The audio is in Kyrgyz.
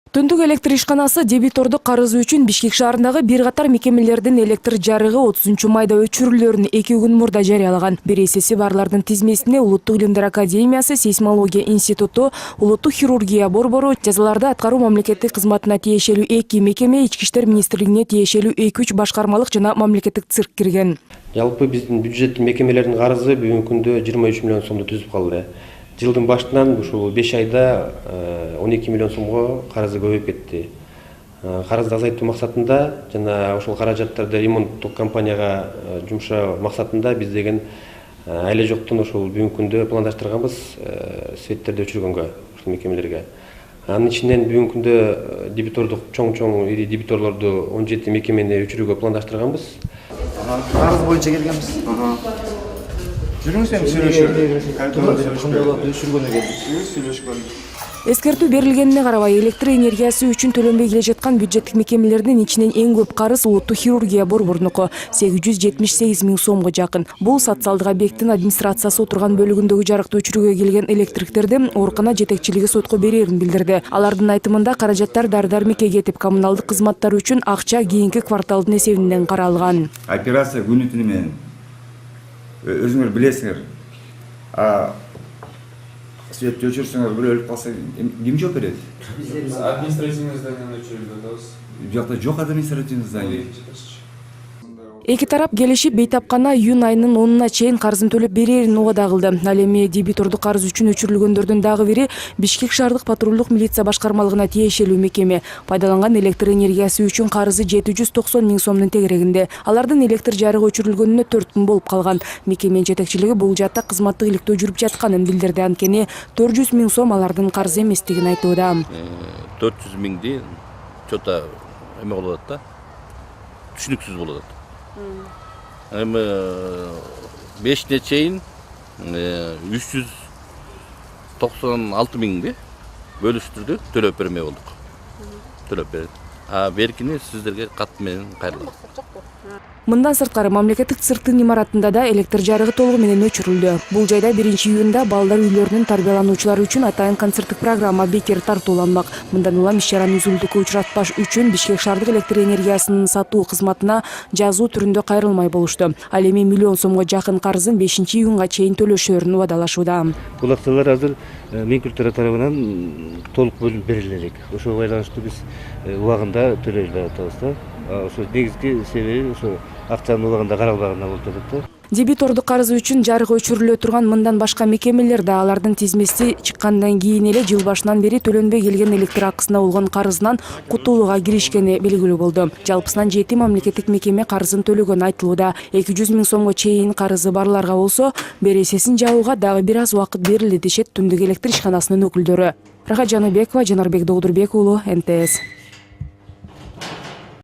Түндүк электр ишканасы дебитордук карызы үчүн Бишкек шаарындагы бир катар мекемелердин электр жарыгы 30 майда өчүрүлөрүн 2 күн мурда жарыялаган. Бир эсеси барлардын тизмесине Улуттук илимдер академиясы, Сейсмология институту, Улуттук хирургия борбору, жазаларды аткаруу мамлекеттик кызматына тиешелүү 2 мекеме, Ички иштер министрлигине тиешелүү 2-3 башкармалык жана мамлекеттик цирк кирген. Жалпы биздин бюджеттик мекемелердин карызы бүгүнкү күндө 23 миллион сомду түзүп калды. Жылдын башынан ушул 5 айда 12 миллион сомго карызы көбөйүп кетти. Карызды азайтуу максатында жана ошол каражаттарды ремонттук компанияга жумшоо максатында биз деген айла жоктон ошол бүгүнкү күндө пландаштырганбыз светтерди өчүргөнгө ушул мекемелерге. Анын ичинен бүгүнкү күндө дебитордук чоң ири дебиторлорду 17 мекемени өчүрүүгө пландаштырганбыз. Карыз боюнча келгенбиз. Жүрүңүз эми сүйлөшкөн. Эскертүү берилгенине карабай, электр энергиясы үчүн төлөнбөй келе жаткан бюджеттик мекемелердин ичинен эң көп карыз Улуттук хирургия борборунуку 878 миң сомго жакын. Бул социалдык объекттин администрациясы отурган бөлүгүндөгү жарыкты өчүрүүгө келген электриктерди оорукана жетекчилиги сотко берерин билдирди. Алардын айтымында каражаттар дар-дармекке кетип, коммуналдык кызматтар үчүн акча кийинки кварталдын эсебинен каралган. Операция күнү түнү менен өзүңөр билесиңер. Свет өчүрсөңөр бирөө өлүп калса ким жооп берет? Биз административный зданияны өчүрүп атабыз. Жакта жок административный здание. Эки тарап келишип, бейтапкана июнь айынын 10-на чейин карызын төлөп берерин убада кылды. Ал эми дебитордук карыз үчүн өчүрүлгөндөрдүн дагы бири Бишкек шаардык патрулдук милиция башкармалыгына тиешелүү мекеме. Пайдаланган электр энергиясы үчүн карызы 790 миң сомдун тегерегинде. Алардын электр жарыгы өчүрүлгөнүнө 4 күн болуп калган. Мекеменин жетекчилиги бул жаатта кызматтык иликтөө жүрүп жатканын билдирди. Анткени 400 миң сом алардын карызы эместигин айтууда. 400 миңди чота эме болот да. Түшүнүксүз болот. Эми 5-не чейин 396 миңди бөлүштүрдү, төлөп бермей болдук. Төлөп берди. Беркини сиздерге кат менен кайрылат. Мындан сырткары мамлекеттик цирктин имаратында да электр жарыгы толугу менен өчүрүлдү. Бул жайда 1-июнда балдар үйлөрүнүн тарбиялануучулары үчүн атайын концерттик программа бекер тартууланмак. Мындан улам иш-чараны үзүлдүккө учуратпаш үчүн Бишкек шаардык электр энергиясынын сатуу кызматына жазуу түрүндө кайрылмай болушту. Ал эми миллион сомго жакын карызын 5-июнга чейин төлөшөрүн убадалашууда. Бул акчалар азыр Минкультура тарабынан толук бөлүнүп берилет. Ошого байланыштуу биз убагында төлөй атабыз да. Ошо негизги себеби ошо акчанын убагында каралбаганына болуп жатат да. Дебитордук карызы үчүн жарык өчүрүлө турган мындан башка мекемелер да алардын тизмеси чыккандан кийин эле жыл башынан бери төлөнбөй келген электр акысына болгон карызынан кутулууга киришкени белгилүү болду. Жалпысынан 7 мамлекеттик мекеме карызын төлөгөнү айтылууда. 200 миң сомго чейин карызы барларга болсо, бересесин жабууга дагы бир аз убакыт берилди дешет Түндүк электр ишканасынын өкүлдөрү. Рахат Жаныбекова, Жанарбек Доодурбек уулу, НТС.